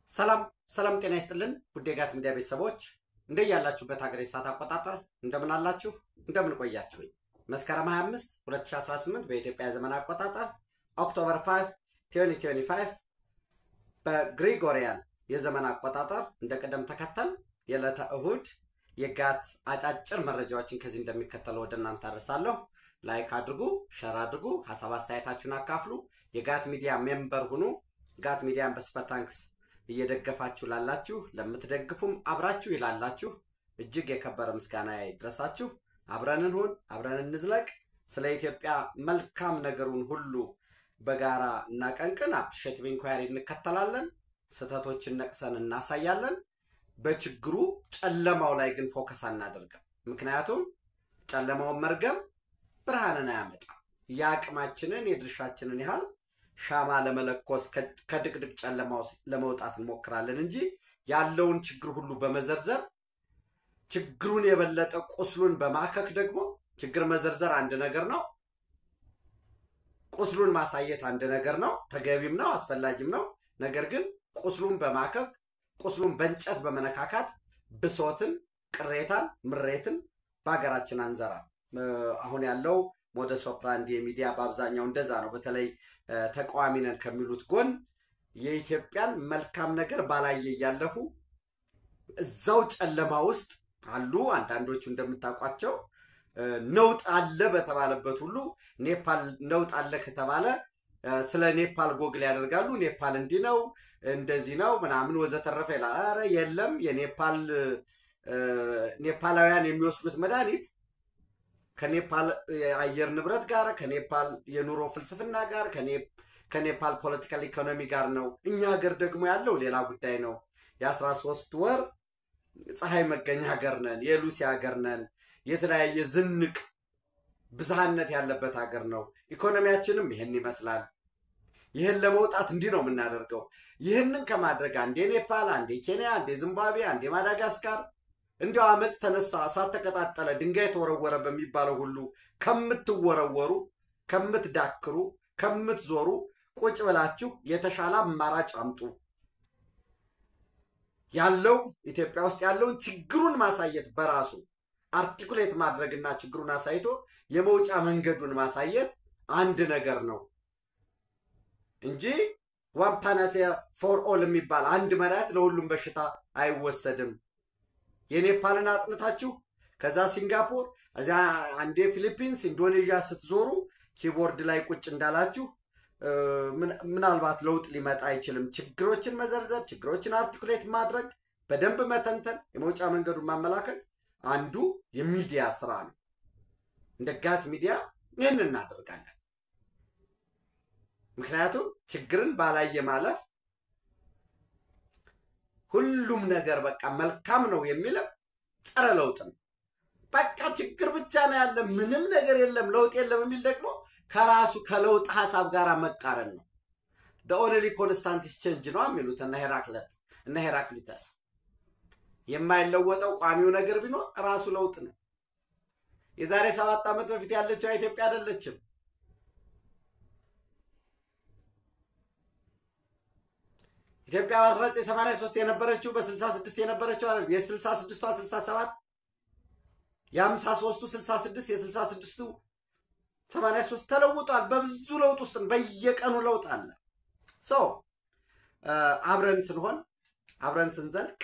ሰላም ጤና ይስጥልን ውድ የጋት ሚዲያ ቤተሰቦች እንደያላችሁበት ሀገር ሰዓት አቆጣጠር እንደምን አላችሁ እንደምን ቆያችሁ መስከረም 25 2018 በኢትዮጵያ ዘመን አቆጣጠር ኦክቶበር 5 2025 በግሪጎሪያን የዘመን አቆጣጠር እንደቀደም ተከተል የዕለተ እሁድ የጋት አጫጭር መረጃዎችን ከዚህ እንደሚከተለው ወደ እናንተ አደርሳለሁ ላይክ አድርጉ ሼር አድርጉ ሐሳብ አስተያየታችሁን አካፍሉ የጋት ሚዲያ ሜምበር ሁኑ ጋት ሚዲያን በሱፐር ታንክስ እየደገፋችሁ ላላችሁ ለምትደግፉም አብራችሁ ይላላችሁ እጅግ የከበረ ምስጋና ይድረሳችሁ አብረን እንሁን አብረን እንዝለቅ ስለ ኢትዮጵያ መልካም ነገሩን ሁሉ በጋራ እናቀንቅን አፕሪሼቲቭ ኢንኳየሪ እንከተላለን ስተቶችን ነቅሰን እናሳያለን በችግሩ ጨለማው ላይ ግን ፎከስ አናደርግም ምክንያቱም ጨለማው መርገም ብርሃንን ያመጣል ያቅማችንን የድርሻችንን ያህል ሻማ ለመለኮስ ከድቅድቅ ጨለማው ለመውጣት እንሞክራለን እንጂ ያለውን ችግር ሁሉ በመዘርዘር ችግሩን የበለጠ ቁስሉን በማከክ ደግሞ ችግር መዘርዘር አንድ ነገር ነው ቁስሉን ማሳየት አንድ ነገር ነው ተገቢም ነው አስፈላጊም ነው ነገር ግን ቁስሉን በማከክ ቁስሉን በእንጨት በመነካካት ብሶትን ቅሬታን ምሬትን ባገራችን አንዘራ አሁን ያለው ሞደስ ኦፕራንዲ ሚዲያ በአብዛኛው እንደዛ ነው በተለይ ተቋሚነን ከሚሉት ጎን የኢትዮጵያን መልካም ነገር ባላየ ያለፉ እዛው ጨለማ ውስጥ አሉ አንዳንዶቹ እንደምታቋቸው ነውጥ አለ በተባለበት ሁሉ ኔፓል ነውጥ አለ ከተባለ ስለ ኔፓል ጎግል ያደርጋሉ ኔፓል እንዲ ነው እንደዚህ ነው ምናምን ወዘተረፈ ይላል አረ የለም የኔፓል ኔፓላውያን የሚወስዱት መድኃኒት ከኔፓል አየር ንብረት ጋር ከኔፓል የኑሮ ፍልስፍና ጋር ከኔፓል ፖለቲካል ኢኮኖሚ ጋር ነው እኛ ሀገር ደግሞ ያለው ሌላ ጉዳይ ነው የ13 ወር ፀሐይ መገኛ ሀገር ነን የሉሲ ሀገር ነን የተለያየ ዝንቅ ብዝሃነት ያለበት ሀገር ነው ኢኮኖሚያችንም ይሄን ይመስላል ይሄን ለመውጣት እንዲ ነው የምናደርገው ይሄንን ከማድረግ አንዴ ኔፓል አንዴ ኬንያ አንዴ ዚምባብዌ አንዴ ማዳጋስካር እንዲያው አመጽ ተነሳ ሳተቀጣጠለ ድንጋይ ተወረወረ በሚባለው ሁሉ ከምትወረወሩ ከምትዳክሩ ከምትዞሩ ቁጭ ብላችሁ የተሻለ አማራጭ አምጡ ያለው ኢትዮጵያ ውስጥ ያለውን ችግሩን ማሳየት በራሱ አርቲኩሌት ማድረግና ችግሩን አሳይቶ የመውጫ መንገዱን ማሳየት አንድ ነገር ነው እንጂ one panacea for all የሚባል አንድ መድኃኒት ለሁሉም በሽታ አይወሰድም የኔፓልን አጥንታችሁ ከዛ ሲንጋፖር እዛ አንዴ ፊሊፒንስ ኢንዶኔዥያ ስትዞሩ ኪቦርድ ላይ ቁጭ እንዳላችሁ ምናልባት ለውጥ ሊመጣ አይችልም ችግሮችን መዘርዘር ችግሮችን አርቲኩሌት ማድረግ በደንብ መተንተን የመውጫ መንገዱን ማመላከት አንዱ የሚዲያ ስራ ነው እንደ ጋት ሚዲያ ይሄን እናደርጋለን ምክንያቱም ችግርን ባላየ ማለፍ ሁሉም ነገር በቃ መልካም ነው የሚለው ጸረ ለውጥ ነው በቃ ችግር ብቻ ነው ያለ ምንም ነገር የለም ለውጥ የለም የሚል ደግሞ ከራሱ ከለውጥ ሐሳብ ጋር መቃረን ነው the only constant is change ነው የሚሉት እና ሄራክሊተስ የማይለወጠው ቋሚው ነገር ቢኖር ራሱ ለውጥ ነው የዛሬ 7 አመት በፊት ያለችው ኢትዮጵያ አይደለችም ኢትዮጵያ በ1983 የነበረችው በ66 የነበረችው አይደል የ66ቷ 67 የ53ቱ 66 የ66ቱ 83 ተለውጧል በብዙ ለውጥ ውስጥ በየቀኑ ለውጥ አለ አብረን ስንሆን አብረን ስንዘልቅ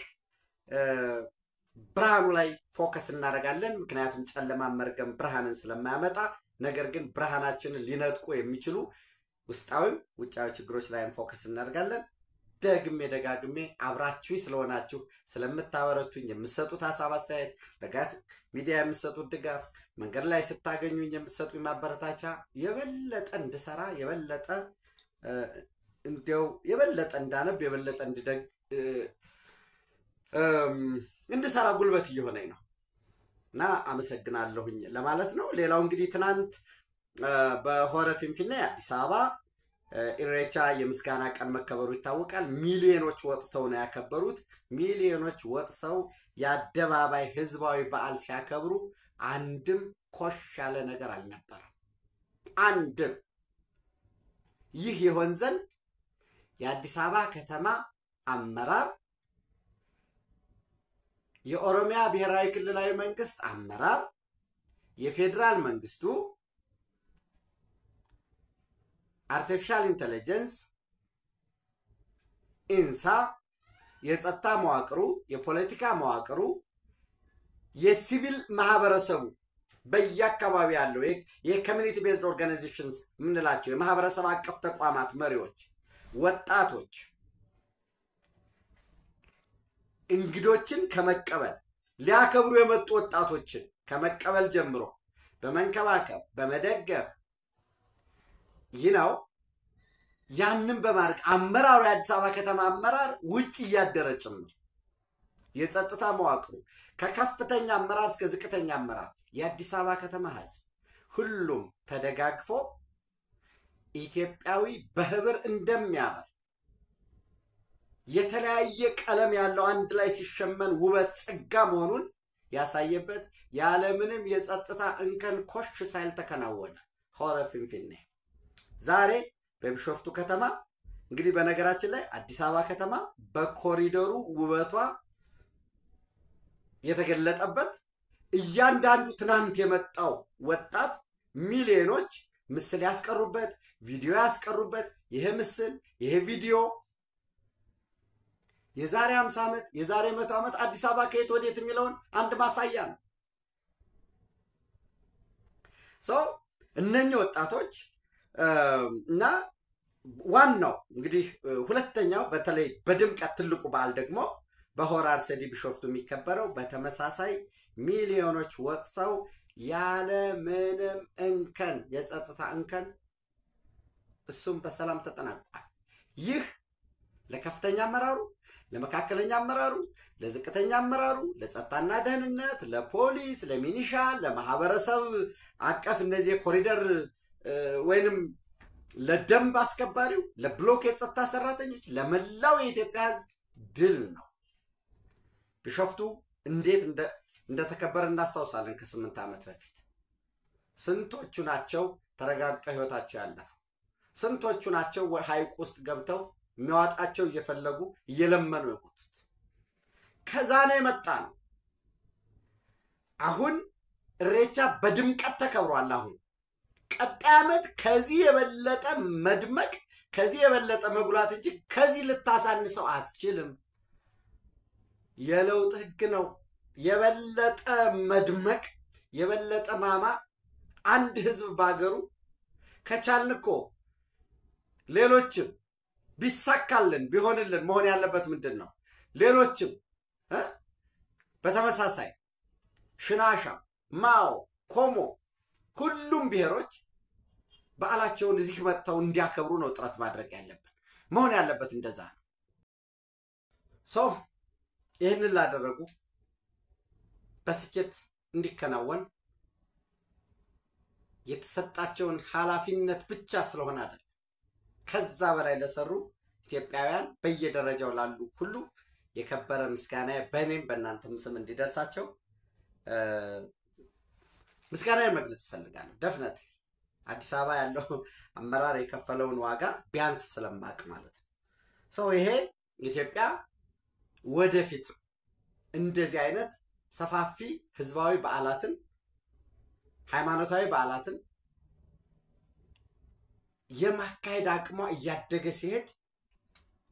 ብርሃኑ ላይ ፎከስ እናደርጋለን ምክንያቱም ጨለማ መርገም ብርሃንን ስለማያመጣ ነገር ግን ብርሃናችንን ሊነጥቁ የሚችሉ ውስጣዊ ውጫዊ ችግሮች ላይ ፎከስ እናደርጋለን ደግሜ አብራችሁ ስለሆናችሁ ስለምታወረቱኝ የምትሰጡት ሐሳብ አስተያየት ለጋት ሚዲያ የምትሰጡት ድጋፍ መንገድ ላይ ስታገኙኝ የምትሰጡኝ ማበረታቻ የበለጠ እንድሰራ የበለጠ የበለጠ እንዳነብ የበለጠ እንድሰራ ጉልበት እየሆነኝ ነው እና አመሰግናለሁኝ ለማለት ነው ሌላው እንግዲህ ትናንት በሆረ ፊንፊኔ አዲስ አበባ ኢሬቻ የምስጋና ቀን መከበሩ ይታወቃል ሚሊዮኖች ወጥተው ነው ያከበሩት ሚሊዮኖች ወጥተው ያደባባይ ህዝባዊ በዓል ሲያከብሩ አንድም ኮሽ ያለ ነገር አልነበረም አንድም ይህ ይሆን ዘንድ የአዲስ አበባ ከተማ አመራር የኦሮሚያ ብሔራዊ ክልላዊ መንግስት አመራር የፌደራል መንግስቱ አርቲፊሻል ኢንተለጀንስ ኢንሳ የጸጥታ መዋቅሩ የፖለቲካ መዋቅሩ የሲቪል ማህበረሰቡ በየአካባቢ ያለው የኮሚኒቲ ቤዝድ ኦርጋናይዜሽንስ ምንላቸው የማህበረሰብ አቀፍ ተቋማት መሪዎች ወጣቶች እንግዶችን ከመቀበል ሊያከብሩ የመጡ ወጣቶችን ከመቀበል ጀምሮ በመንከባከብ በመደገፍ ይናው ያንን በማድረግ አመራሩ የአዲስ አበባ ከተማ አመራር ውጭ እያደረጭም የጸጥታ መዋቅሩ ከከፍተኛ አመራር እስከ ዝቅተኛ አመራር የአዲስ አበባ ከተማ ህዝብ ሁሉም ተደጋግፎ ኢትዮጵያዊ በህብር እንደሚያምር የተለያየ ቀለም ያለው አንድ ላይ ሲሸመን ውበት ጸጋ መሆኑን ያሳየበት ያለ ምንም የጸጥታ እንከን ኮሽ ሳይል ተከናወነ ሆረ ፊንፊኔ ዛሬ በቢሾፍቱ ከተማ እንግዲህ በነገራችን ላይ አዲስ አበባ ከተማ በኮሪደሩ ውበቷ የተገለጠበት እያንዳንዱ ትናንት የመጣው ወጣት ሚሊዮኖች ምስል ያስቀሩበት ቪዲዮ ያስቀሩበት ይሄ ምስል ይሄ ቪዲዮ የዛሬ 50 ዓመት የዛሬ 100 ዓመት አዲስ አበባ ከየት ወዴት የሚለውን አንድ ማሳያ ነው እነኚህ ወጣቶች እና ዋናው እንግዲህ ሁለተኛው በተለይ በድምቀት ትልቁ በዓል ደግሞ በሆራ አርሰዲ ቢሾፍቱ የሚከበረው በተመሳሳይ ሚሊዮኖች ወጥተው ያለ ምንም እንከን የጸጥታ እንከን እሱም በሰላም ተጠናቋል ይህ ለከፍተኛ አመራሩ ለመካከለኛ አመራሩ ለዝቅተኛ አመራሩ ለጸጥታና ደህንነት ለፖሊስ ለሚኒሻ ለማህበረሰብ አቀፍ እነዚህ ኮሪደር ወይንም ለደንብ አስከባሪው ለብሎክ የጸጥታ ሰራተኞች ለመላው የኢትዮጵያ ህዝብ ድል ነው ቢሾፍቱ እንዴት እንደተከበረ እናስታውሳለን ከ8 ዓመት በፊት ስንቶቹ ናቸው ተረጋግጠው ህይወታቸው ያለፈው ስንቶቹ ናቸው ሀይቅ ውስጥ ገብተው የሚያዋጣቸው እየፈለጉ እየለመኑ የቆጡት ከዛ ነው የመጣ ነው አሁን ኢሬቻ በድምቀት ተከብሯል አሁን ቀጣይ ዓመት ከዚህ የበለጠ መድመቅ ከዚህ የበለጠ መጉላት እንጂ ከዚህ ልታሳንሰው አትችልም የለውጥ ህግ ነው የበለጠ መድመቅ የበለጠ ማማ አንድ ህዝብ ባገሩ ከቻልንኮ ሌሎችም ቢሳካልን ቢሆንልን መሆን ያለበት ምንድነው ሌሎችም በተመሳሳይ ሽናሻ ማኦ ኮሞ ሁሉም ብሔሮች በዓላቸውን እዚህ መጥተው እንዲያከብሩ ነው ጥረት ማድረግ ያለበት መሆን ያለበት እንደዛ ነው ይሄንን ላደረጉ በስኬት እንዲከናወን የተሰጣቸውን ኃላፊነት ብቻ ስለሆነ አይደል ከዛ በላይ ለሰሩ ኢትዮጵያውያን በየደረጃው ላሉ ሁሉ የከበረ ምስጋና በእኔም በእናንተም ስም እንዲደርሳቸው ምስጋና መግለጽ ፈልጋለሁ ደፍነት አዲስ አበባ ያለው አመራር የከፈለውን ዋጋ ቢያንስ ስለማቅ ማለት ነው ይሄ ኢትዮጵያ ወደፊት እንደዚህ አይነት ሰፋፊ ህዝባዊ በዓላትን ሃይማኖታዊ በዓላትን የማካሄድ አቅሟ እያደገ ሲሄድ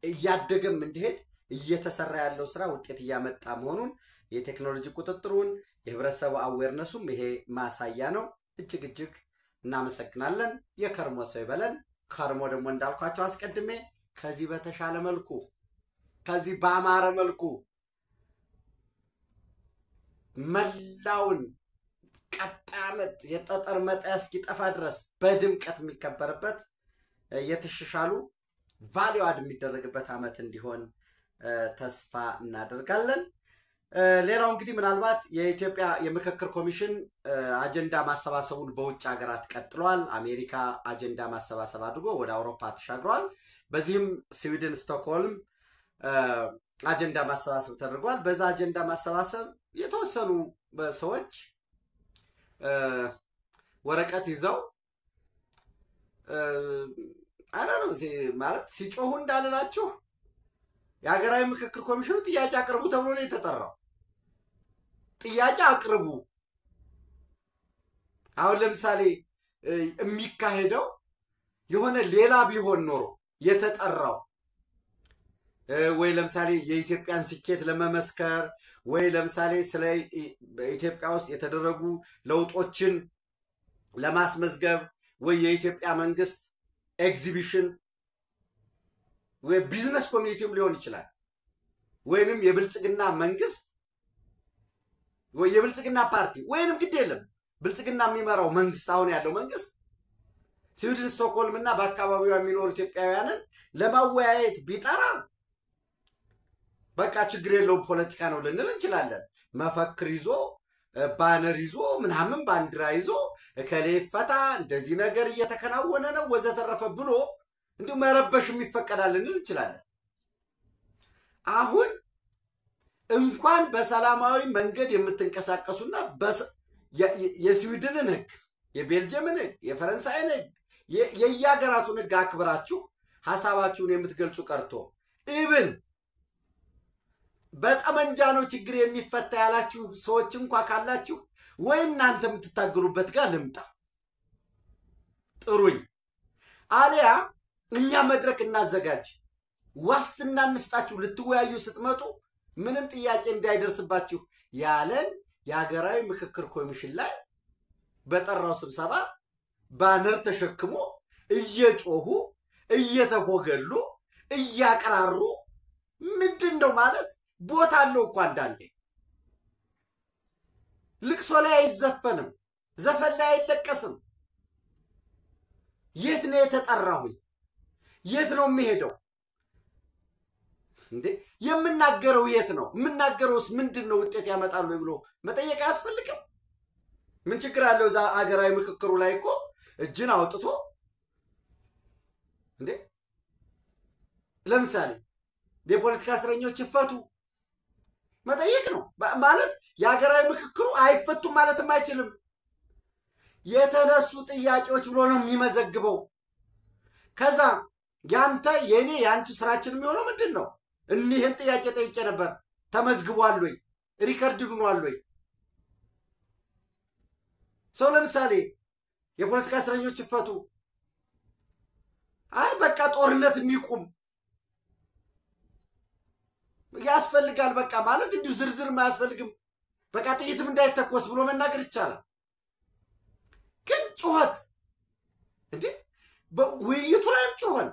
እያደገም እንዲሄድ እየተሰራ ያለው ስራ ውጤት እያመጣ መሆኑን የቴክኖሎጂ ቁጥጥሩን የህብረተሰቡ አዌርነሱም ይሄ ማሳያ ነው እጅግ እናመሰግናለን የከርሞ ሰው ይበለን ከርሞ ደግሞ እንዳልኳቸው አስቀድሜ ከዚህ በተሻለ መልኩ ከዚህ ባማረ መልኩ መላውን ቀጣይ ዓመት የጠጠር መጣያ እስኪጠፋ ድረስ በድምቀት የሚከበርበት የተሻሻሉ ቫልዩ አድ የሚደረግበት ዓመት እንዲሆን ተስፋ እናደርጋለን ሌላው እንግዲህ ምናልባት የኢትዮጵያ የምክክር ኮሚሽን አጀንዳ ማሰባሰቡን በውጭ ሀገራት ቀጥሏል አሜሪካ አጀንዳ ማሰባሰብ አድርጎ ወደ አውሮፓ ተሻግሯል በዚህም ስዊድን ስቶክሆልም አጀንዳ ማሰባሰብ ተደርጓል በዛ አጀንዳ ማሰባሰብ የተወሰኑ ሰዎች ወረቀት ይዘው አራኖ ማለት ሲጮሁ እንዳልላችሁ የሀገራዊ ምክክር ኮሚሽኑ ጥያቄ አቅርቡ ተብሎ ነው የተጠራው። ጥያቄ አቅርቡ። አሁን ለምሳሌ የሚካሄደው የሆነ ሌላ ቢሆን ኖሮ የተጠራው ወይ ለምሳሌ የኢትዮጵያን ስኬት ለመመስከር ወይ ለምሳሌ ስለ ኢትዮጵያ ውስጥ የተደረጉ ለውጦችን ለማስመዝገብ ወይ የኢትዮጵያ መንግስት ኤግዚቢሽን ወይ ቢዝነስ ኮሚኒቲም ሊሆን ይችላል ወይንም የብልጽግና መንግስት ወይ የብልጽግና ፓርቲ ወይንም ግድ የለም ብልጽግና የሚመራው መንግስት አሁን ያለው መንግስት ስዊድን ስቶክሆልም እና በአካባቢው የሚኖሩ ኢትዮጵያውያንን ለማወያየት ቢጠራ በቃ ችግር የለውም ፖለቲካ ነው ልንል እንችላለን። መፈክር ይዞ ባነር ይዞ ምናምን ባንዲራ ይዞ እከሌ ፈታ እንደዚህ ነገር እየተከናወነ ነው ወዘተረፈ ብሎ እንዲሁ መረበሽ የሚፈቀዳል ልንል እንችላለን። አሁን እንኳን በሰላማዊ መንገድ የምትንቀሳቀሱና የስዊድንን ህግ የቤልጅየምን ህግ የፈረንሳይን ህግ የየሀገራቱን ህግ አክብራችሁ ሐሳባችሁን የምትገልጹ ቀርቶ ኢብን በጠመንጃ ነው ችግር የሚፈታ ያላችሁ ሰዎች እንኳን ካላችሁ ወይ እናንተ የምትታገሉበት ጋር ልምጣ ጥሩኝ አሊያ እኛ መድረክ እናዘጋጅ ዋስትና እንስጣችሁ ልትወያዩ ስትመጡ ምንም ጥያቄ እንዳይደርስባችሁ ያለን የሀገራዊ ምክክር ኮሚሽን ላይ በጠራው ስብሰባ ባነር ተሸክሞ እየጮሁ እየተፎገሉ እያቀራሩ ምንድነው ማለት ቦታ አለው እኮ አንዳንዴ ልቅሶ ላይ አይዘፈንም ዘፈን ላይ አይለቀስም የት ነው የተጠራሁኝ የት ነው የሚሄደው እንዴ የምናገረው የት ነው የምናገረውስ ምንድነው ውጤት ያመጣሉ ብሎ መጠየቅ ያስፈልጋል ምን ችግር አለው እዛ አገራዊ ምክክሩ ላይ እኮ እጅን አውጥቶ እንዴ ለምሳሌ የፖለቲካ እስረኞች ይፈቱ መጠየቅ ነው ማለት የሀገራዊ ምክክሩ አይፈቱም ማለትም አይችልም የተነሱ ጥያቄዎች ብሎ ነው የሚመዘግበው ከዛ ያንተ የኔ ያንቺ ስራችን የሚሆነው ምንድነው እኒህን ጥያቄ ጠይቄ ነበር ተመዝግቧል ወይ ሪከርድ ሆኗል ወይ ሰው ለምሳሌ የፖለቲካ እስረኞች ይፈቱ አይ በቃ ጦርነት የሚቆም ያስፈልጋል በቃ ማለት እንዲሁ ዝርዝር ማያስፈልግም በቃ ጥይትም እንዳይተኮስ ብሎ መናገር ይቻላል ግን ጩኸት እንዴ በውይይቱ ላይም ጩኸን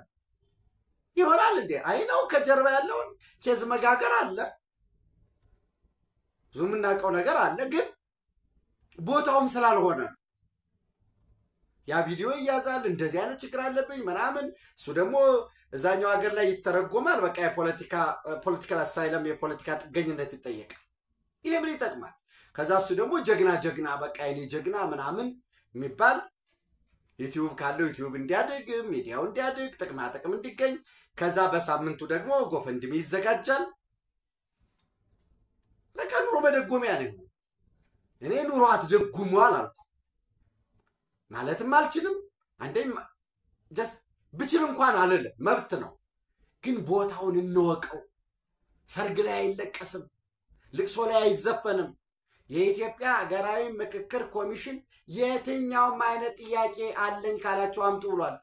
ይሆናል እንዴ አይነው ከጀርባ ያለውን ኬዝ መጋገር አለ ዙምናቀው ነገር አለ ግን ቦታውም ስላልሆነ ያ ቪዲዮ ይያዛል እንደዚህ አይነት ችግር አለብኝ ምናምን እሱ ደግሞ እዛኛው ሀገር ላይ ይተረጎማል በቃ ፖለቲካል አሳይለም የፖለቲካ ጥገኝነት ይጠየቃል ይሄ ምን ይጠቅማል ከዛ እሱ ደግሞ ጀግና በቃ የኔ ጀግና ምናምን የሚባል ዩቲዩብ ካለው ዩቲዩብ እንዲያድግ ሚዲያው እንዲያድግ ጥቅም እንዲገኝ ከዛ በሳምንቱ ደግሞ ጎፈንድሚ ይዘጋጃል በቃ ኑሮ መደጎሚያ ነው እኔ ኑሮ አትደጉሙ አላልኩ ማለትም አልችልም አንዴም just ብችል እንኳን አለለ መብት ነው ግን ቦታውን እንወቀው ሰርግ ላይ አይለቀስም ልቅሶ ላይ አይዘፈንም የኢትዮጵያ ሀገራዊ ምክክር ኮሚሽን የትኛውም አይነት ጥያቄ አለኝ ካላችሁ አምጡ ብሏል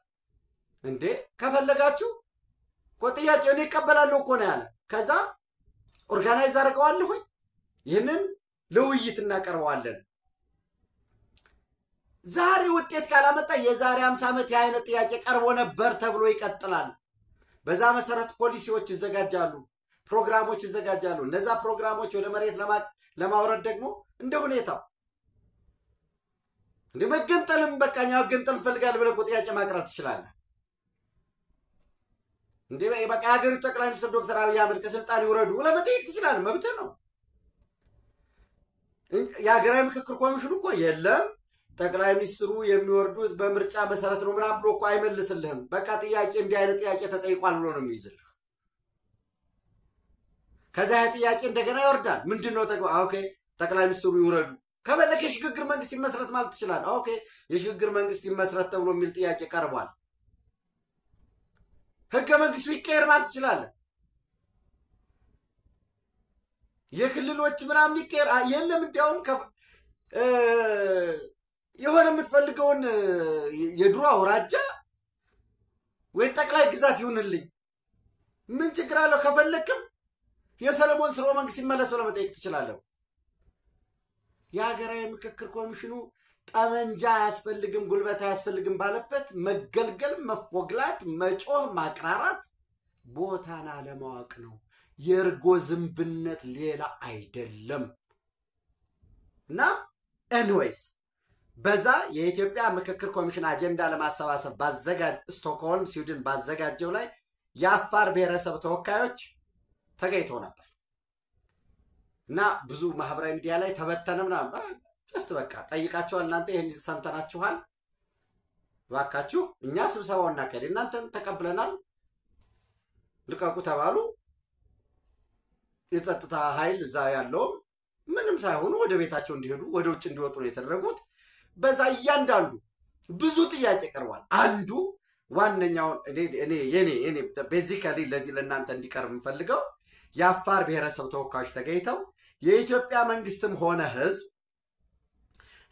እንዴ ከፈለጋችሁ ጥያቄውን ይቀበላሉ እኮ ነው ያለ ከዛ ኦርጋናይዝ አድርገዋለሁ ይሄንን ለውይይት እናቀርበዋለን ዛሬ ውጤት ካላመጣ የዛሬ 50 ዓመት የአይነት ጥያቄ ቀርቦ ነበር ተብሎ ይቀጥላል በዛ መሰረት ፖሊሲዎች ይዘጋጃሉ ፕሮግራሞች ይዘጋጃሉ እነዛ ፕሮግራሞች ወደ መሬት ለማውረድ ደግሞ እንደ ሁኔታው እንደ መገንጠልም በቃኛው ገንጠል ፈልጋል ብለ ጥያቄ ማቅረብ ትችላለህ እንዴ በቃ ሀገሪቱ ጠቅላይ ሚኒስትር ዶክተር አብይ አህመድ ከስልጣን ይወረዱ ለመጠየቅ ትችላለህ መብት ነው የሀገራዊ ምክክር ኮሚሽኑ እኮ የለም ጠቅላይ ሚኒስትሩ የሚወርዱት በምርጫ መሰረት ነው ምናምን ብሎ እኮ አይመልስልህም በቃ ጥያቄ እንዲህ አይነት ጥያቄ ተጠይቋል ብሎ ነው የሚይዝልህ ከዛ ያ ጥያቄ እንደገና ይወርዳል ምንድነው ኦኬ ጠቅላይ ሚኒስትሩ ይወረዱ ከበለከ የሽግግር መንግስት ይመስረት ማለት ይችላል ኦኬ የሽግግር መንግስት ይመስረት ተብሎ የሚል ጥያቄ ቀርቧል ህገ መንግስቱ ይቀየር ማለት ይችላል የክልሎች ምናምን ይቀር የለም እንዲያውም የሆነ የምትፈልገውን የድሮ አውራጃ ወይ ጠቅላይ ግዛት ይሁንልኝ ምን ችግር አለው? ከፈለክም የሰለሞን ስርወ መንግስት ይመለስ ብለህ መጠየቅ ትችላለህ። የሀገራዊ ምክክር ኮሚሽኑ ጠመንጃ አያስፈልግም ጉልበት አያስፈልግም ባለበት መገልገል መፎግላት መጮህ ማቅራራት ቦታን አለማወቅ ነው። የርጎ ዝምብነት ሌላ አይደለም። እና ኤኒዌይስ በዛ የኢትዮጵያ ምክክር ኮሚሽን አጀንዳ ለማሰባሰብ ባዘጋጅ ስቶክሆልም ስዊድን ባዘጋጀው ላይ የአፋር ብሔረሰብ ተወካዮች ተገኝተው ነበር። እና ብዙ ማህበራዊ ሚዲያ ላይ ተበተነምና just በቃ ጠይቃቸዋል። እናንተ ይሄን ሰምተናችኋል ዋካችሁ እኛ ስብሰባውና ከዲ እናንተን ተቀብለናል ልቀቁ ተባሉ። የጸጥታ ኃይል እዛ ያለው ምንም ሳይሆኑ ወደ ቤታቸው እንዲሄዱ ወደ ውጭ እንዲወጡ ነው የተደረጉት። በዛ እያንዳንዱ ብዙ ጥያቄ ቀርቧል። አንዱ ዋነኛው እኔ ቤዚካሊ ለዚህ ለእናንተ እንዲቀርብ የምፈልገው የአፋር ብሔረሰብ ተወካዮች ተገኝተው የኢትዮጵያ መንግስትም ሆነ ህዝብ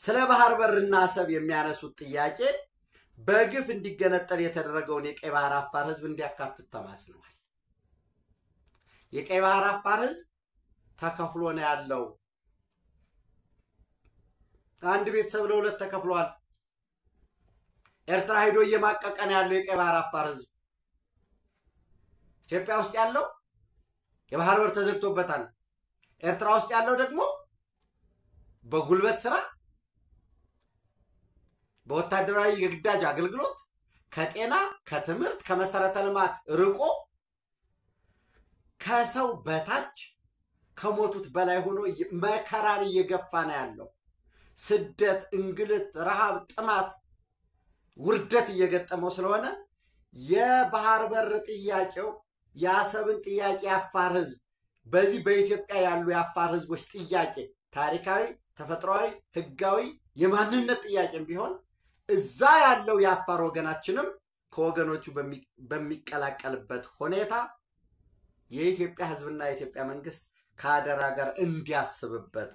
ስለ ባህር በርና አሰብ የሚያነሱት ጥያቄ በግፍ እንዲገነጠል የተደረገውን የቀይ ባህር አፋር ህዝብ እንዲያካትት ተማጽነዋል። የቀይ ባህር አፋር ህዝብ ተከፍሎ ነው ያለው። አንድ ቤተሰብ ለሁለት ተከፍሏል። ኤርትራ ሄዶ እየማቀቀ ነው ያለው የቀይ ባህር አፋር ህዝብ። ኢትዮጵያ ውስጥ ያለው የባህር በር ተዘግቶበታል። ኤርትራ ውስጥ ያለው ደግሞ በጉልበት ስራ በወታደራዊ የግዳጅ አገልግሎት ከጤና ከትምህርት ከመሰረተ ልማት ርቆ ከሰው በታች ከሞቱት በላይ ሆኖ መከራን እየገፋ ነው ያለው። ስደት እንግልት ረሃብ ጥማት ውርደት እየገጠመው ስለሆነ የባህር በር ጥያቄው የአሰብን ጥያቄ የአፋር ህዝብ በዚህ በኢትዮጵያ ያሉ የአፋር ህዝቦች ጥያቄ ታሪካዊ ተፈጥሯዊ ህጋዊ የማንነት ጥያቄም ቢሆን እዛ ያለው የአፋር ወገናችንም ከወገኖቹ በሚቀላቀልበት ሁኔታ የኢትዮጵያ ህዝብና የኢትዮጵያ መንግስት ከአደራ ጋር እንዲያስብበት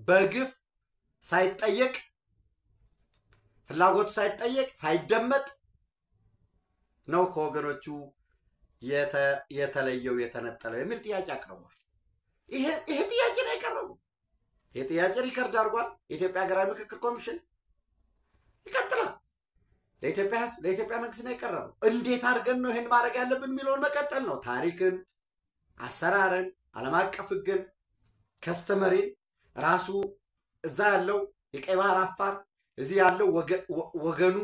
በግፍ ሳይጠየቅ ፍላጎቱ ሳይጠየቅ ሳይደመጥ ነው ከወገኖቹ የተለየው የተነጠለው የሚል ጥያቄ አቅርቧል። ይሄ ጥያቄ ነው የቀረበው። ይሄ ጥያቄ ሪከርድ አድርጓል የኢትዮጵያ ሀገራዊ ምክክር ኮሚሽን። ይቀጥላል። ለኢትዮጵያ መንግስት ነው የቀረበው። እንዴት አድርገን ነው ይሄን ማድረግ ያለብን የሚለውን መቀጠል ነው። ታሪክን አሰራርን ዓለም አቀፍ ህግን ከስተመሪን ራሱ እዛ ያለው የቀይ ባህር አፋር እዚህ ያለው ወገኑ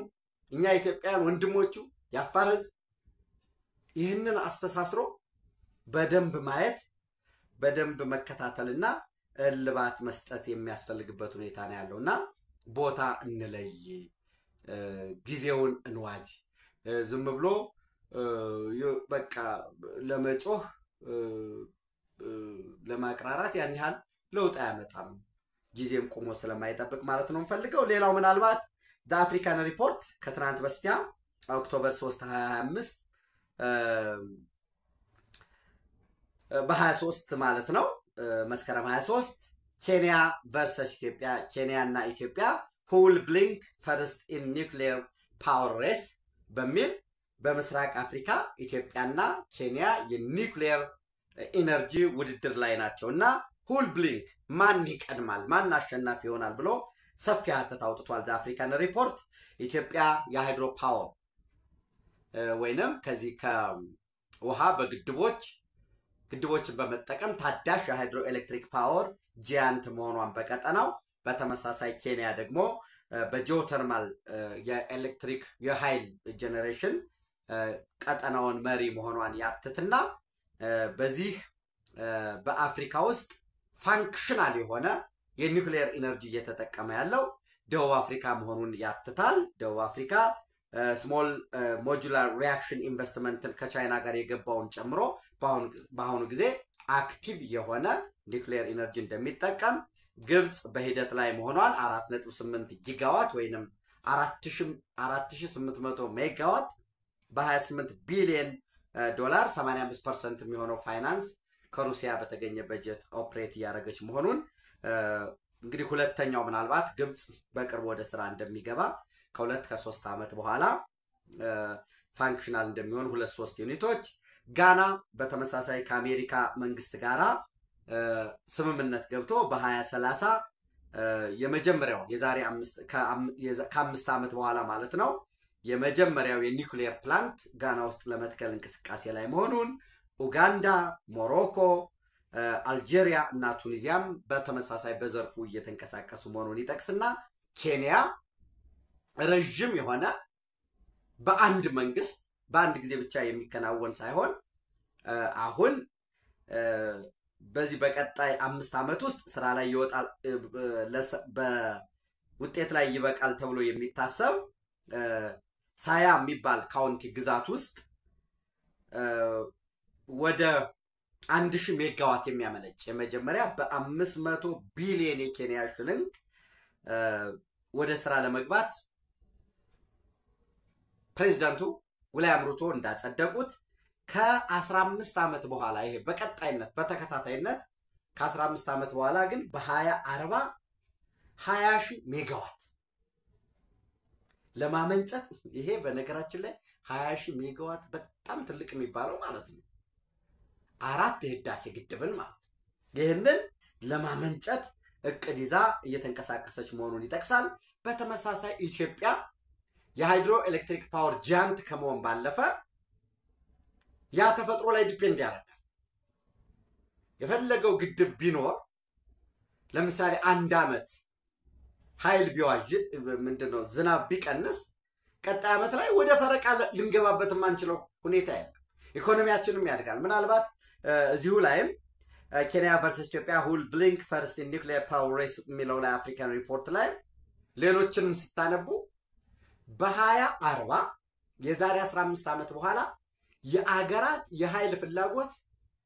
እኛ ኢትዮጵያውያን ወንድሞቹ የአፋር ህዝብ ይህንን አስተሳስሮ በደንብ ማየት በደንብ መከታተልና እልባት መስጠት የሚያስፈልግበት ሁኔታ ነው ያለውና ቦታ እንለይ ጊዜውን እንዋጅ። ዝም ብሎ በቃ ለመጮህ ለማቅራራት ያን ያህል ለውጥ አያመጣም። ጊዜም ቆሞ ስለማይጠብቅ ማለት ነው እንፈልገው። ሌላው ምናልባት አፍሪካን ሪፖርት ከትናንት በስቲያ ኦክቶበር 3 2025 በ23 ማለት ነው መስከረም 23 ኬንያ ቨርሰስ ኢትዮጵያ ኬንያና ኢትዮጵያ who will blink first in nuclear power race በሚል በምስራቅ አፍሪካ ኢትዮጵያና ኬንያ የኒውክሊየር ኢነርጂ ውድድር ላይ ናቸውና who will blink ማን ይቀድማል ማን አሸናፊ ይሆናል ብሎ ሰፊ ሀተት አውጥቷል። አፍሪካን ሪፖርት ኢትዮጵያ የሃይድሮ ፓወር ወይንም ከዚህ ከውሃ ግድቦችን በመጠቀም ታዳሽ የሃይድሮ ኤሌክትሪክ ፓወር ጂያንት መሆኗን በቀጠናው በተመሳሳይ ኬንያ ደግሞ በጂኦተርማል የኤሌክትሪክ የኃይል ጄነሬሽን ቀጠናውን መሪ መሆኗን ያትትና በዚህ በአፍሪካ ውስጥ ፋንክሽናል የሆነ የኒውክሊየር ኢነርጂ እየተጠቀመ ያለው ደቡብ አፍሪካ መሆኑን ያትታል። ደቡብ አፍሪካ ስሞል ሞጁላር ሪአክሽን ኢንቨስትመንትን ከቻይና ጋር የገባውን ጨምሮ በአሁኑ ጊዜ አክቲቭ የሆነ ኒውክሊየር ኢነርጂ እንደሚጠቀም ግብጽ በሂደት ላይ መሆኗን 4.8 ጊጋዋት ወይንም 4800 ሜጋዋት በ28 ቢሊዮን ዶላር 85% የሚሆነው ፋይናንስ ከሩሲያ በተገኘ በጀት ኦፕሬት ያደረገች መሆኑን እንግዲህ ሁለተኛው ምናልባት ግብጽ በቅርብ ወደ ስራ እንደሚገባ ከሁለት ከ3 ዓመት በኋላ ፋንክሽናል እንደሚሆን 2-3 ዩኒቶች ጋና በተመሳሳይ ከአሜሪካ መንግስት ጋራ ስምምነት ገብቶ በ2030 የመጀመሪያው የዛሬ 5 ዓመት በኋላ ማለት ነው የመጀመሪያው የኒውክሌር ፕላንት ጋና ውስጥ ለመትከል እንቅስቃሴ ላይ መሆኑን ኡጋንዳ ሞሮኮ አልጄሪያ እና ቱኒዚያም በተመሳሳይ በዘርፉ እየተንቀሳቀሱ መሆኑን ይጠቅስና ኬንያ ረጅም የሆነ በአንድ መንግስት በአንድ ጊዜ ብቻ የሚከናወን ሳይሆን አሁን በዚህ በቀጣይ 5 ዓመት ውስጥ ስራ ላይ ይወጣል በውጤት ላይ ይበቃል ተብሎ የሚታሰብ ሳያ የሚባል ካውንቲ ግዛት ውስጥ ወደ 1000 ሜጋዋት የሚያመነጭ የመጀመሪያ በ500 ቢሊዮን የኬንያ ሽልንግ ወደ ስራ ለመግባት ፕሬዝዳንቱ ዊልያም ሩቶ እንዳጸደቁት ከ15 ዓመት በኋላ ይሄ በቀጣይነት በተከታታይነት ከ15 ዓመት በኋላ ግን በ2040 20,000 ሜጋዋት ለማመንጨት ይሄ በነገራችን ላይ 20,000 ሜጋዋት በጣም ትልቅ የሚባለው ማለት ነው 4 የህዳሴ ግድብን ማለት ነው ይሄንን ለማመንጨት እቅድ ይዛ እየተንቀሳቀሰች መሆኑን ይጠቅሳል በተመሳሳይ ኢትዮጵያ የሃይድሮ ኤሌክትሪክ ፓወር ጃንት ከመሆን ባለፈ ያ ተፈጥሮ ላይ ዲፔንድ ያደርጋል የፈለገው ግድብ ቢኖር ለምሳሌ 1 ዓመት ኃይል ቢዋጅ ምንድነው ዝናብ ቢቀንስ ቀጣይ ዓመት ላይ ወደ ፈረቃ ልንገባበት ማንችለው ሁኔታ ያለ ኢኮኖሚያችንም ያድጋል ምናልባት እዚሁ ላይም ኬንያ ቨርሰስ ኢትዮጵያ ሁል ብሊንክ ፈርስት ኢን ኒውክሊየር ፓወር ሬስ ሚለው ላይ አፍሪካን ሪፖርት ላይ ሌሎችንም ስታነቡ በ2040 የዛሬ 15 ዓመት በኋላ የአገራት የኃይል ፍላጎት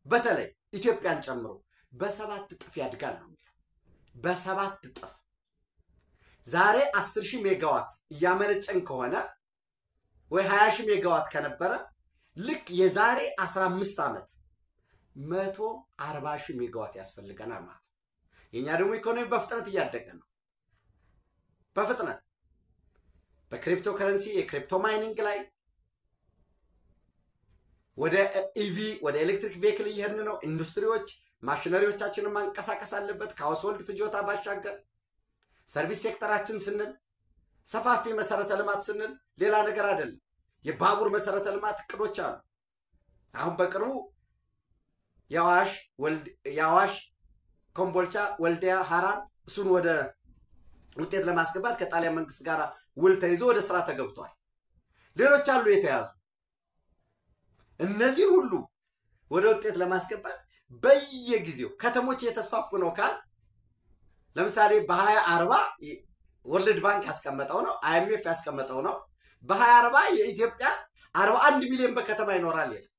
በተለይ ኢትዮጵያን ጨምሮ በ7 እጥፍ ያድጋል ነው በ7 እጥፍ ዛሬ 10,000 ሜጋዋት ያመነጨን ከሆነ ወይ 20,000 ሜጋዋት ከነበረ ልክ የዛሬ 15 ዓመት 140,000 ሜጋዋት ያስፈልገናል ማለት የኛ ደግሞ ኢኮኖሚ በፍጥነት እያደገ ነው በፍጥነት በክሪፕቶ ከረንሲ የክሪፕቶ ማይኒንግ ላይ ወደ ኢቪ ወደ ኤሌክትሪክ ቬሂክል እየሄድን ነው ኢንዱስትሪዎች ማሽነሪዎቻችንን ማንቀሳቀስ አለበት ከሃውስሆልድ ፍጆታ ባሻገር ሰርቪስ ሴክተራችን ስንል ሰፋፊ መሰረተ ልማት ስንል ሌላ ነገር አይደለም የባቡር መሰረተ ልማት እቅዶች አሉ አሁን በቅርቡ ያዋሽ ኮምቦልቻ ወልዲያ ሃራን እሱን ወደ ውጤት ለማስገባት ከጣሊያን መንግስት ጋር ውል ተይዞ ወደ ስራ ተገብቷል ሌሎች አሉ የተያዙ እነዚህ ሁሉ ወደ ውጤት ለማስገባት በየጊዜው ከተሞች የተስፋፉ ነው ካል ለምሳሌ በ2040 ወርልድ ባንክ ያስቀመጠው ነው አይኤምኤፍ ያስቀመጠው ነው በ2040 የኢትዮጵያ 41 ሚሊዮን በከተማ ይኖራል ይላል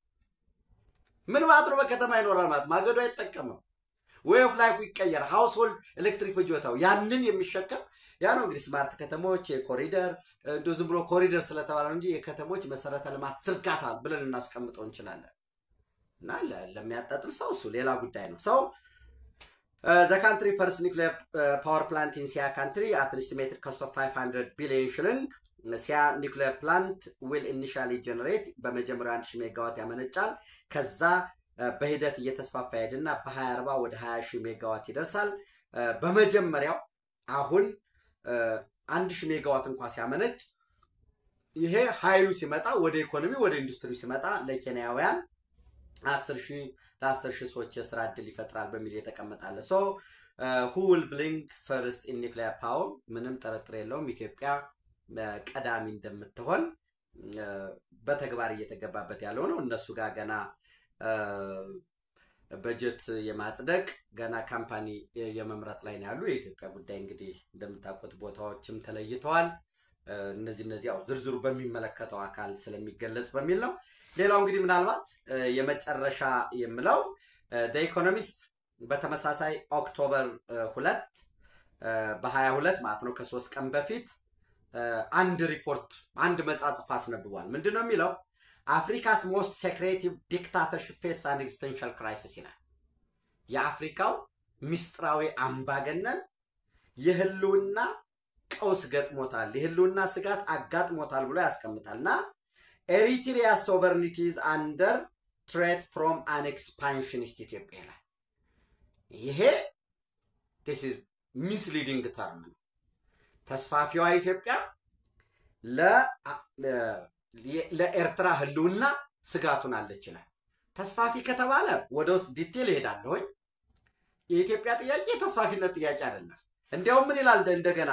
ምን ማለት ነው በከተማ ይኖራል ማለት ማገዶ አይጠቀምም way of life ይቀየር ሃውስሆልድ ኤሌክትሪክ ፍጆታው ያንን የሚሸከም ያ ነው እንግዲህ ስማርት ከተሞች የኮሪደር ዝም ብሎ ኮሪደር ስለተባለ እንጂ የከተሞች መሰረተ ልማት ዝርጋታ ብለን እናስቀምጠው እንችላለን እና ለሚያጣጥል ሰው እሱ ሌላ ጉዳይ ነው ሰው the country first nuclear power plant in Sia country at an estimated cost of 500 billion shilling Sia nuclear plant will initially generate በመጀመሪያ 1,000 ሜጋዋት ያመነጫል ከዛ በሂደት እየተስፋፋ ሄድና በ2040 ወደ 20,000 ሜጋዋት ይደርሳል በመጀመሪያው አሁን 1,000 ሜጋዋት እንኳን ሲያመነጭ ይሄ ኃይሉ ሲመጣ ወደ ኢኮኖሚ ወደ ኢንዱስትሪ ሲመጣ ለኬንያውያን 10,000 ሰዎች የስራ ዕድል ይፈጥራል በሚል የተቀመጣለ ሶ who will blink first in nuclear power ምንም ጥርጥር የለውም ኢትዮጵያ ቀዳሚ እንደምትሆን በተግባር እየተገባበት ያለው ነው እነሱ ጋር ገና በጀት የማጽደቅ ገና ካምፓኒ የመምረጥ ላይ ነው ያሉ የኢትዮጵያ ጉዳይ እንግዲህ እንደምታውቁት ቦታዎችም ተለይተዋል እነዚህ ያው ዝርዝሩ በሚመለከተው አካል ስለሚገለጽ በሚል ነው ሌላው እንግዲህ ምናልባት የመጨረሻ የምለው the economist በተመሳሳይ ኦክቶበር 2 በ22 ማለት ነው ከ3 ቀን በፊት አንድ ሪፖርት አንድ መጻጽፍ አስነብቧል ምንድነው የሚለው Africa's most secretive dictatorship faces an existential crisis ይላል የአፍሪካው ሚስጥራዊ አምባገነን የህልውና ቀውስ ገጥሞታል የህልውና ስጋት አጋጥሞታል ብሎ ያስቀምጣልና ኤሪትሪያ sovereignty is under threat from an expansionist Ethiopia ይሄ this is misleading term ተስፋፊዋ ኢትዮጵያ ለኤርትራ ህልውና ስጋቱን አለች ይላል ተስፋፊ ከተባለ ወደ ውስጥ ዲቴል ይሄዳል ወይ የኢትዮጵያ ጥያቄ ተስፋፊነት ጥያቄ አይደለም እንዲያው ምን ይላል እንደገና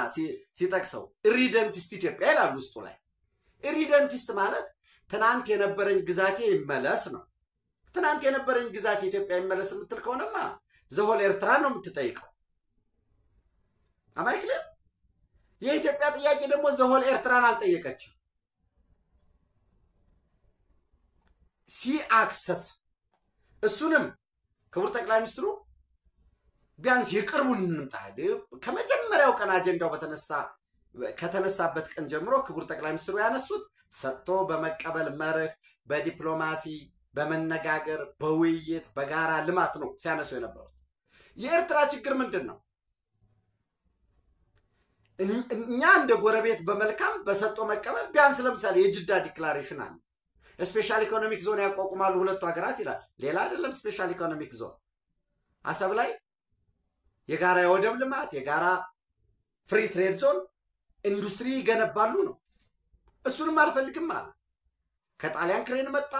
ሲጠቅሰው ኢሪደንቲስት ኢትዮጵያ ይላል ውስጡ ላይ ኢሪደንቲስት ማለት ትናንት የነበረኝ ግዛቴ ይመለስ ነው ትናንት የነበረኝ ግዛቴ ኢትዮጵያ ይመለስ የምትል ከሆነማ ዘሆል ኤርትራ ነው የምትጠይቀው አማይክለ የኢትዮጵያ ጥያቄ ደግሞ ዘሆል ኤርትራን አልጠየቀችም ሲ አክሰስ እሱንም ክቡር ጠቅላይ ሚኒስትሩ ቢያንስ ይቅርቡን እንምጣደ ከመጀመሪያው ቀን አጀንዳው ከተነሳበት ቀን ጀምሮ ክቡር ጠቅላይ ሚኒስትሩ ያነሱት ሰጥቶ በመቀበል መርህ በዲፕሎማሲ በመነጋገር በውይይት በጋራ ልማት ነው ሲያነሱ የነበረው የኤርትራ ችግር ምንድነው እኛ እንደ ጎረቤት በመልካም በሰጥቶ መቀበል ቢያንስ ለምሳሌ የጅዳ ዲክላሬሽን አለ ስፔሻል ኢኮኖሚክ ዞን ያቋቁማሉ ሁለቱ ሀገራት ይላል ሌላ አይደለም ስፔሻል ኢኮኖሚክ ዞን አሰብ ላይ የጋራ የወደብ ልማት የጋራ ፍሪ ትሬድ ዞን ኢንዱስትሪ ገነባሉ ነው እሱንም አልፈልግም ማለት ከጣሊያን ክሬን መጣ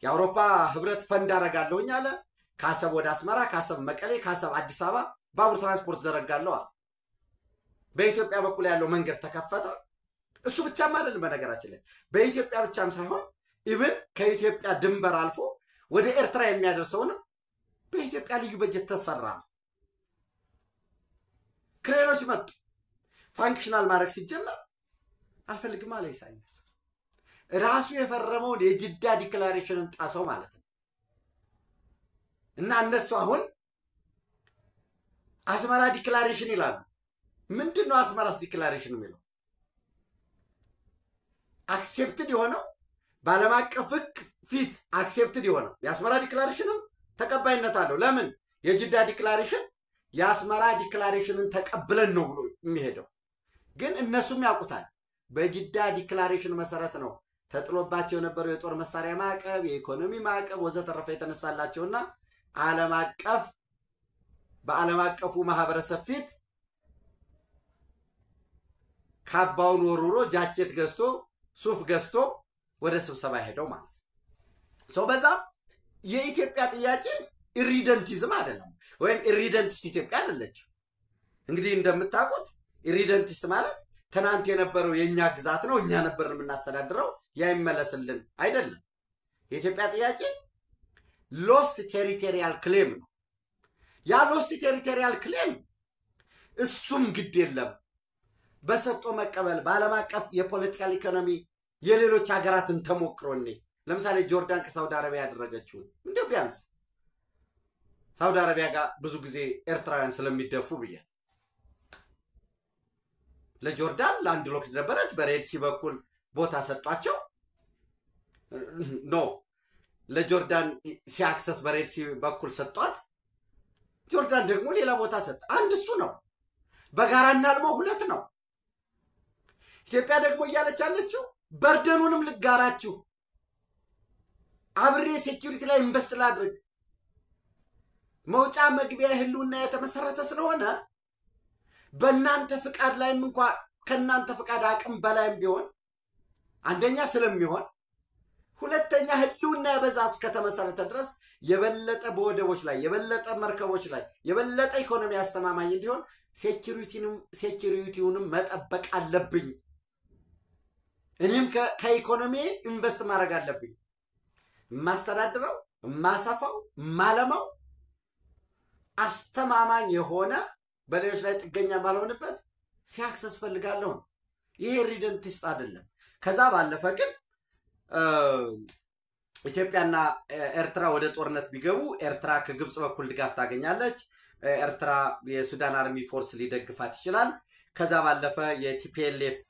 የአውሮፓ ህብረት ፈንድ አረጋለሁኝ አለ ካሰብ ወደ አስመራ ካሰብ መቀሌ ካሰብ አዲስ አበባ ባቡር ትራንስፖርት ዘረጋለሁ በኢትዮጵያ በኩል ያለው መንገድ ተከፈተ እሱ ብቻም አይደለም በነገራችን ላይ በኢትዮጵያ ብቻም ሳይሆን ኢቭን ከኢትዮጵያ ድንበር አልፎ ወደ ኤርትራ የሚያደርሰውን በኢትዮጵያ ልዩ በጀት ተሰራ ክሬኖች መጡ ፋንክሽናል ማድረግ ሲጀመር አልፈልግም አለ ኢሳያስ ራሱ የፈረመው የጅዳ ዲክላሬሽንን ጣሰው ማለት ነው እና እነሱ አሁን አስመራ ዲክላሬሽን ይላሉ ምንድነው አስመራስ ዲክላሬሽን የሚለው አክሴፕትድ የሆነው ባለም አቀፍ ህግ ፊት አክሴፕትድ የሆነው የአስመራ ዲክላሬሽንም ተቀባይነት አለው ለምን የጅዳ ዲክላሬሽን የአስመራ ዲክላሬሽንን ተቀብለን ነው ብሎ የሚሄደው ግን እነሱም ያውቁታል በጅዳ ዲክላሬሽን መሰረት ነው ተጥሎባቸው የነበረው የጦር መሳሪያ ማዕቀብ የኢኮኖሚ ማዕቀብ ወዘተረፈ የተነሳላቸውና በዓለም አቀፉ ማህበረሰብ ፊት ካባውን ወሩሮ ጃኬት ገዝቶ ሱፍ ገዝቶ ወደ ስብሰባ ሄደው ማለት ነው በዛ የኢትዮጵያ ጥያቄ ኢሪደንቲዝም አይደለም ወይም ኢሪደንቲስት ኢትዮጵያ አይደለች እንግዲህ እንደምታውቁት ኢሪደንቲስት ማለት ትናንት የነበረው የኛ ግዛት ነው እኛ ነበርን የምናስተዳድረው ያይመለስልን አይደለም የኢትዮጵያ ጥያቄ ሎስት ቴሪቶሪያል ክሌም ነው ያ ሎስት ቴሪቶሪያል ክሌም እሱም ግድ የለም በሰጥቶ መቀበል ባለም አቀፍ የፖለቲካል ኢኮኖሚ የሌሎች ሀገራትን ተሞክሮኔ ለምሳሌ ጆርዳን ከሳውዲ አረቢያ ያደረገችው እንደው ቢያንስ ሳውዲ አረቢያ ጋር ብዙ ጊዜ ኤርትራውያን ስለሚደፉ ብዬ ለጆርዳን ላንድ ሎክ ነበረች በሬድ ሲ በኩል ቦታ ሰጧቸው ኖ ለጆርዳን ሲአክሰስ በሬድ ሲ በኩል ሰጧት ጆርዳን ደግሞ ሌላ ቦታ ሰጥ አንድ እሱ ነው በጋራና አልሞ ሁለት ነው ኢትዮጵያ ደግሞ እያለች አለችው በርደኑንም ልጋራችሁ አብሬ ሴኩሪቲ ላይ ኢንቨስት ላድርግ መውጫ መግቢያ ህልውና የተመሰረተ ስለሆነ በእናንተ ፍቃድ ላይም እንኳን ከናንተ ፍቃድ አቅም በላይም ቢሆን አንደኛ ስለሚሆን ሁለተኛ ህልውና በዛስ ከተመሰረተ ድረስ የበለጠ በወደቦች ላይ የበለጠ መርከቦች ላይ የበለጠ ኢኮኖሚ አስተማማኝ እንዲሆን ሴኩሪቲውንም መጠበቅ አለብኝ እኔም ከኢኮኖሚ ኢንቨስት ማድረግ አለብኝ ማስተዳድረው ማሳፋው ማለማው አስተማማኝ የሆነ በሌሎች ላይ ጥገኛ ባልሆነበት ሲያክሰስ ፈልጋለሁ ይሄ ሪደንቲስት አይደለም ከዛ ባለፈ ግን ኢትዮጵያና ኤርትራ ወደ ጦርነት ቢገቡ ኤርትራ ከግብጽ በኩል ድጋፍ ታገኛለች ኤርትራ የሱዳን አርሚ ፎርስ ሊደግፋት ይችላል ከዛ ባለፈ የቲፒኤልኤፍ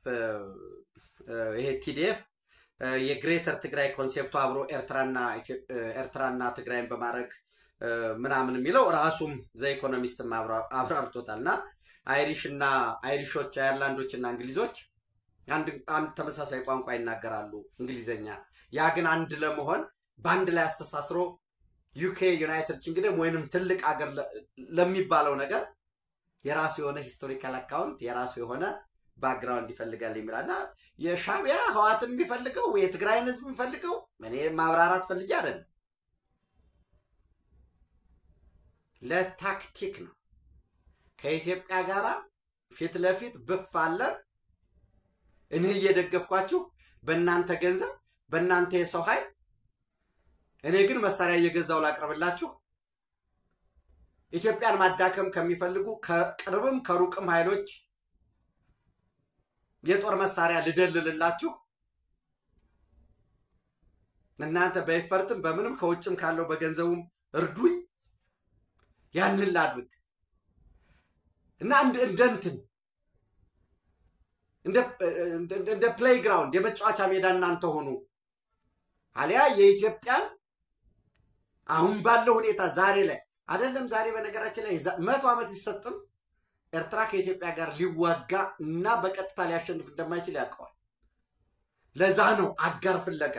ይሄ ቲዲኤፍ የግሬተር ትግራይ ኮንሴፕቱ አብሮ ኤርትራና ትግራይን በማድረግ ምናምን የሚለው ራሱም ዘ ኢኮኖሚስት አብራርቶታልና አይሪሽና አይሪሾች አየርላንዶችና እንግሊዞች አንድ ተመሳሳይ ቋንቋ ይናገራሉ እንግሊዘኛ ያ ግን አንድ ለመሆን ባንድ ላይ አስተሳስሮ ዩኬ ዩናይትድ ኪንግደም ወይንም ትልቅ አገር ለሚባለው ነገር የራሱ የሆነ ሂስቶሪካል አካውንት የራሱ የሆነ ባክግራውንድ ይፈልጋል ይላልና የሻቢያ ህዋትን ቢፈልገው የትግራይን ህዝብ ቢፈልገው እኔ ማብራራት ፈልጌ አይደለም ለታክቲክ ነው ከኢትዮጵያ ጋራ ፊት ለፊት በፋለ እኔ እየደገፍኳችሁ በእናንተ ገንዘብ በእናንተ የሰው ኃይል እኔ ግን መሳሪያ እየገዛው ላቀርብላችሁ ኢትዮጵያን ማዳከም ከሚፈልጉ ከቅርብም ከሩቅም ኃይሎች የጦር መሳሪያ ልደልልላችሁ እናንተ በይፈርጥም በምንም ከውጭም ካለው በገንዘቡም እርዱኝ ያንን ላድርግ እና እንደንትን እንደ ፕሌይግራውንድ የመጫወቻ ሜዳ እናንተ ሆኑ አሊያ የኢትዮጵያን አሁን ባለው ሁኔታ ዛሬ ላይ አይደለም ዛሬ በነገራችን ላይ 100 ዓመት ቢሰጥም ኤርትራ ከኢትዮጵያ ጋር ሊዋጋ እና በቀጥታ ሊያሸንፍ እንደማይችል ያውቀዋል ለዛ ነው አጋር ፍለጋ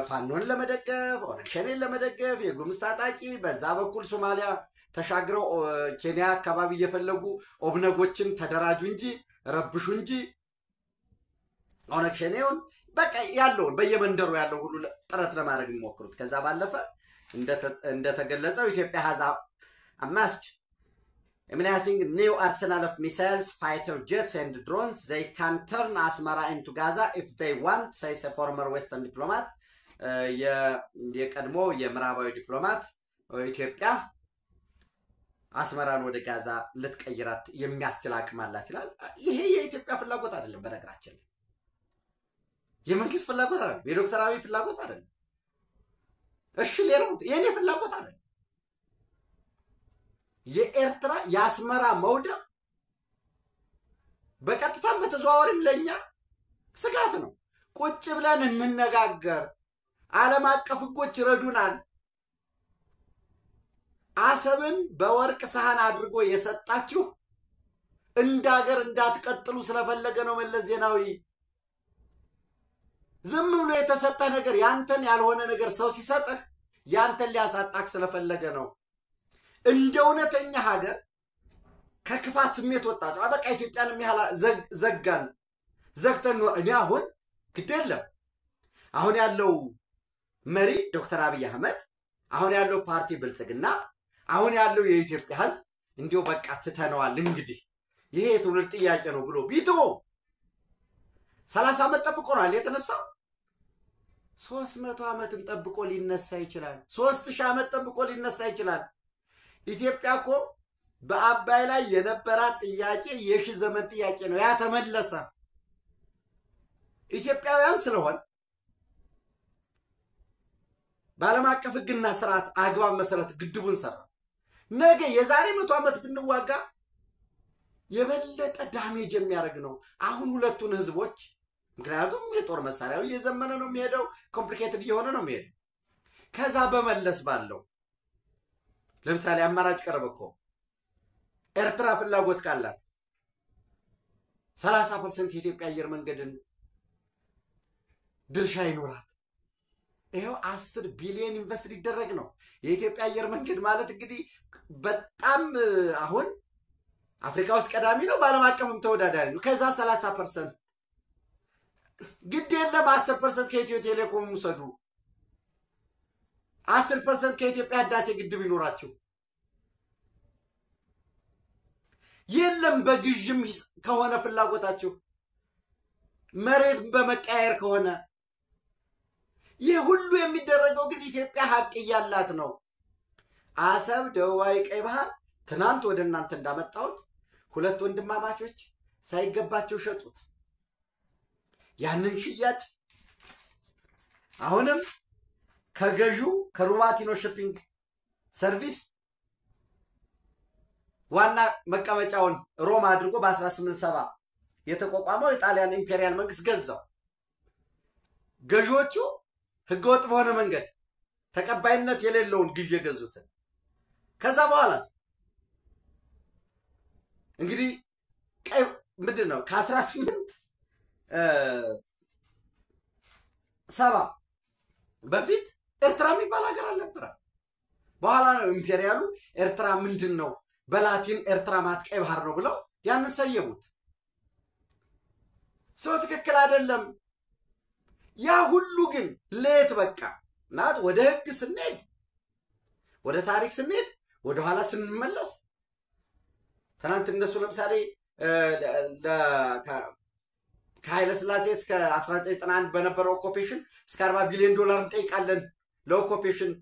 ፋኖን ለመደገፍ ኦነግሸኔን ለመደገፍ የጉምዝ ታጣቂ በዛ በኩል ሶማሊያ ተሻግረው ኬንያ አካባቢ እየፈለጉ ኦብነጎችን ተደራጁ እንጂ ረብሹ እንጂ ኦነግሸኔውን በቃ ያለውን በየመንደሩ ያለው ሁሉ ጥረት ለማድረግ የሚሞክሩት ከዛ ባለፈ እንደተገለጸው ኢትዮጵያ has amassed amazing new arsenal of missiles, fighter jets and drones. They can turn Asmara into Gaza if they want, says a former Western diplomat. የቀድሞ የምዕራባዊ ዲፕሎማት ኢትዮጵያ አስመራን ወደ ጋዛ ልትቀይራት የሚያስችል አቅም አላት ይላል ይሄ የኢትዮጵያ ፍላጎት አይደለም በነገራችን የመንግስት ፍላጎት አይደለም የዶክተር አብይ ፍላጎት አይደለም እሺ ሌላው የኔ ፍላጎት አይደለም የኤርትራ የአስመራ መውደቅ በቀጥታም በተዘዋዋሪም ለኛ ስጋት ነው ቁጭ ብለን እንነጋገር ዓለም አቀፍ ህጎች ይረዱናል አሰብን በወርቅ ሳህን አድርጎ የሰጣችሁ እንዳገር እንዳትቀጥሉ ስለፈለገ ነው መለስ ዜናዊ ዝም ብሎ የተሰጠ ነገር ያንተን ያልሆነ ነገር ሰው ሲሰጥህ ያንተን ሊያሳጣክ ስለፈለገ ነው እንደ እውነተኛ ሀገር ከክፋት ስሜት ወጣው አበቃ ኢትዮጵያን የሚያላ ዘጋን ዘግተን ነው እኛ አሁን ግዴለም አሁን ያለው መሪ ዶክተር አብይ አህመድ አሁን ያለው ፓርቲ ብልጽግና አሁን ያለው የኢትዮጵያ ህዝብ እንዲው በቃ ተተነዋል እንግዲህ ይሄ ትውልድ ጥያቄ ነው ብሎ ቢቶ 30 ዓመት ጠብቆ ነው የተነሳው 300 ዓመትም ጠብቆ ሊነሳ ይችላል 3000 ዓመት ጠብቆ ሊነሳ ይችላል ኢትዮጵያኮ በአባይ ላይ የነበራት ጥያቄ የሺ ዘመን ጥያቄ ነው ያ ተመለሰ ኢትዮጵያውያን ስለሆነ ባለም አቀፍ ህግና ስርዓት አግባብ መሰረት ግድቡን ሰራ ነገ የዛሬ 100 ዓመት ብንዋጋ የበለጠ ዳሜጅ የሚያደርግ ነው አሁን ሁለቱን ህዝቦች ምክንያቱም የጦር መሳሪያው እየዘመነ ነው የሚሄደው ኮምፕሊኬትድ እየሆነ ነው የሚሄደው ከዛ በመለስ ባለው ለምሳሌ አማራጭ ቀርበኮ ኤርትራ ፍላጎት ካላት 30% የኢትዮጵያ አየር መንገድን ድርሻ ይኖራት ይሄው 10 ቢሊዮን ኢንቨስት ሊደረግ ነው የኢትዮጵያ አየር መንገድ ማለት እንግዲህ በጣም አሁን አፍሪካ ውስጥ ቀዳሚ ነው ባለም አቀፍም ተወዳዳሪ ነው ከዛ 30% ግድ የለም 10% ከኢትዮ ቴሌኮም ወሰዱ 10% ከኢትዮጵያ ህዳሴ ግድብ ይኖራችሁ የለም በግዥም ከሆነ ፍላጎታችሁ መሬት በመቀየር ከሆነ የሁሉ የሚደረገው ግን ኢትዮጵያ ሀቅ ያላት ነው አሰብ ደዋይ ቀይ ባህር ትናንት ወደ እናንተ እንዳመጣውት ሁለት ወንድማማቾች ሳይገባቸው ሸጡት ያንን ሽያጭ አሁንም ከገዡ ከሩባቲኖ ሺፒንግ ሰርቪስ ዋና መቀመጫውን ሮማ አድርጎ በ1870 የተቋቋመው የጣሊያን ኢምፔሪያል መንግስት ገዛው ገዦቹ ህገወጥ በሆነ መንገድ ተቀባይነት የሌለውን ግዥ የገዙትን ከዛ በኋላስ እንግዲህ ቀይ ምንድነው ከ18 ሰባ በፊት ኤርትራ የሚባል ሀገር አልነበረ በኋላ ነው ኢምፔሪያሉ ኤርትራ ምንድነው በላቲን ኤርትራ ማለት ቀይ ባህር ነው ብለው ያን ሰየሙት ሰው ትክክል አይደለም ያ ሁሉ ግን ሌት በቃ ናት ወደ ህግ ስንሄድ ወደ ታሪክ ስንሄድ ወደ ኋላ ስንመለስ ትናንት እነሱ ለምሳሌ ከኃይለ ሥላሴ እስከ 1991 በነበረው ኦኩፔሽን እስከ 40 ቢሊዮን ዶላር እንጠይቃለን ለኦኩፔሽን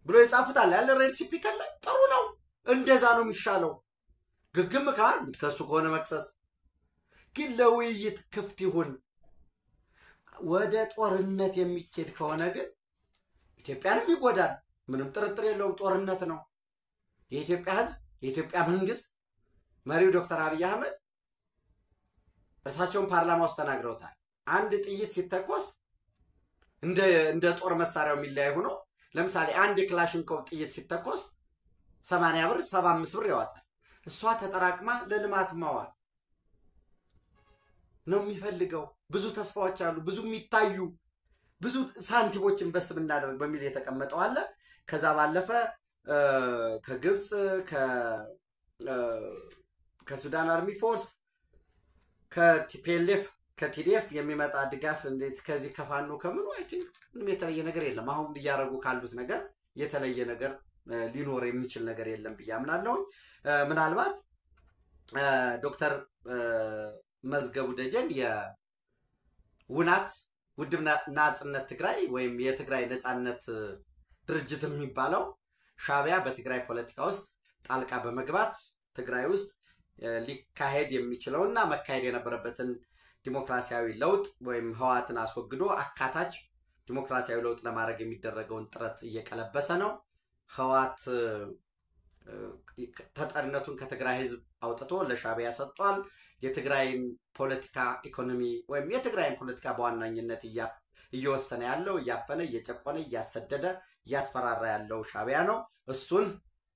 ብሎ ይጻፉታል ያለ ሬሲፒ ካለ ጥሩ ነው እንደዛ ነው የሚሻለው ግግም ካል ከሱ ከሆነ መክሰስ ግን ለውይይት ክፍት ይሁን ወደ ጦርነት የሚኬድ ከሆነ ግን ኢትዮጵያንም ይጎዳል ምንም ጥርጥር የለውም ጦርነት ነው የኢትዮጵያ ህዝብ የኢትዮጵያ መንግስት መሪው ዶክተር አብይ አህመድ እርሳቸውን ፓርላማ ውስጥ ተናግረውታል አንድ ጥይት ሲተኮስ እንደ ጦር መሳሪያው የሚለያይ ሆኖ ለምሳሌ አንድ ክላሽንኮቭ ጥይት ሲተኮስ 80 ብር 75 ብር ያወጣል እሷ ተጠራቅማ ለልማት ማዋል ነው የሚፈልገው ብዙ ተስፋዎች አሉ ብዙ የሚታዩ ብዙ ሳንቲሞች ኢንቨስት ብናደርግ በሚል የተቀመጠው አለ ከዛ ባለፈ ከግብጽ ከሱዳን አርሚ ፎርስ ከቲፒኤልኤፍ ከቲዲኤፍ የሚመጣ ድጋፍ እንዴት ከዚህ ከፋኖ ከምን አይ ቲንክ ምንም የተለየ ነገር የለም አሁን እያረጉ ካሉት ነገር የተለየ ነገር ሊኖር የሚችል ነገር የለም ብያምናለሁ ምናልባት ዶክተር መዝገቡ ደጀን የውናት ውድብ ናጽነት ትግራይ ወይም የትግራይ ነጻነት ድርጅት የሚባለው ሻቢያ በትግራይ ፖለቲካ ውስጥ ጣልቃ በመግባት ትግራይ ውስጥ ሊካሄድ የሚችለውና መካሄድ የነበረበትን ዲሞክራሲያዊ ለውጥ ወይም ህዋትን አስወግዶ አካታች ዲሞክራሲያዊ ለውጥ ለማድረግ የሚደረገውን ጥረት እየቀለበሰ ነው ህዋት ተጠርነቱን ከትግራይ ህዝብ አውጥቶ ለሻቢያ ሰጥቷል የትግራይን ፖለቲካ ኢኮኖሚ ወይም የትግራይን ፖለቲካ በዋናኝነት እየወሰነ ያለው ያፈነ እየጨቆነ እያሰደደ ያስፈራራ ያለው ሻቢያ ነው እሱን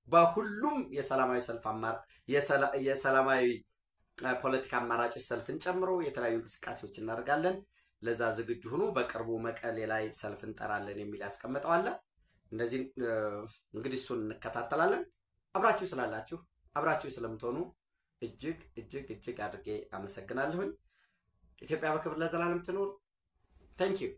በሁሉም የሰላማዊ ሰልፍ የሰላማዊ ፖለቲካ አማራጮች ሰልፍን ጨምሮ የተለያዩ እንቅስቃሴዎች እናደርጋለን ለዛ ዝግጁ ሁኑ በቅርቡ መቀሌ ላይ ሰልፍ እንጠራለን የሚል ያስቀምጠው አለ እንደዚህ እንግዲህ እሱን እንከታተላለን አብራችሁ ስላላችሁ አብራችሁ ስለምትሆኑ እጅግ አድርጌ አመሰግናለሁ ኢትዮጵያ በክብር ለዘላለም ትኖር Thank you.